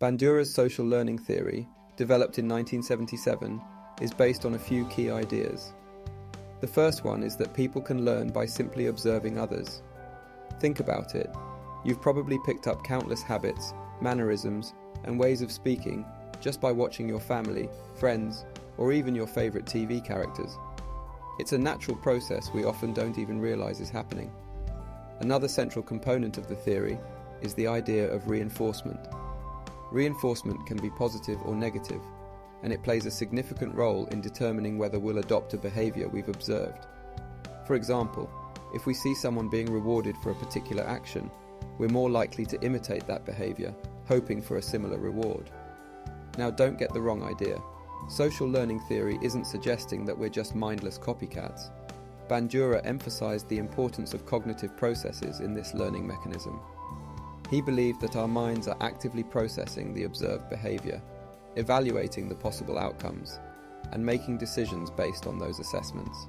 Bandura's social learning theory, developed in 1977, is based on a few key ideas. The first one is that people can learn by simply observing others. Think about it. You've probably picked up countless habits, mannerisms, and ways of speaking just by watching your family, friends, or even your favorite TV characters. It's a natural process we often don't even realize is happening. Another central component of the theory is the idea of reinforcement. Reinforcement can be positive or negative, and it plays a significant role in determining whether we'll adopt a behavior we've observed. For example, if we see someone being rewarded for a particular action, we're more likely to imitate that behavior, hoping for a similar reward. Now, don't get the wrong idea. Social learning theory isn't suggesting that we're just mindless copycats. Bandura emphasized the importance of cognitive processes in this learning mechanism. He believed that our minds are actively processing the observed behavior, evaluating the possible outcomes, and making decisions based on those assessments.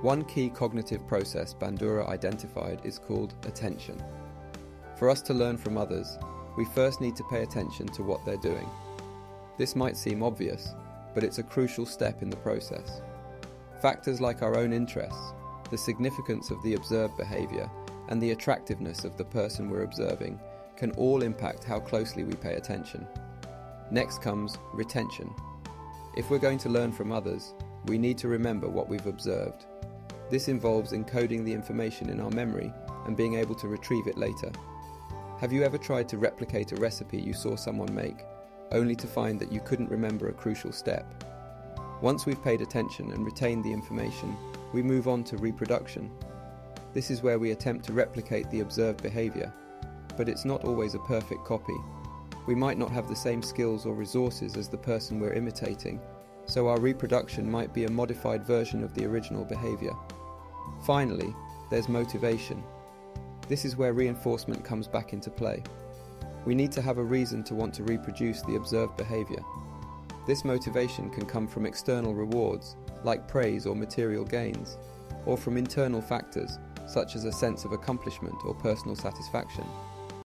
One key cognitive process Bandura identified is called attention. For us to learn from others, we first need to pay attention to what they're doing. This might seem obvious, but it's a crucial step in the process. Factors like our own interests, the significance of the observed behavior, and the attractiveness of the person we're observing can all impact how closely we pay attention. Next comes retention. If we're going to learn from others, we need to remember what we've observed. This involves encoding the information in our memory and being able to retrieve it later. Have you ever tried to replicate a recipe you saw someone make, only to find that you couldn't remember a crucial step? Once we've paid attention and retained the information, we move on to reproduction. This is where we attempt to replicate the observed behavior, but it's not always a perfect copy. We might not have the same skills or resources as the person we're imitating, so our reproduction might be a modified version of the original behavior. Finally, there's motivation. This is where reinforcement comes back into play. We need to have a reason to want to reproduce the observed behavior. This motivation can come from external rewards, like praise or material gains, or from internal factors, such as a sense of accomplishment or personal satisfaction.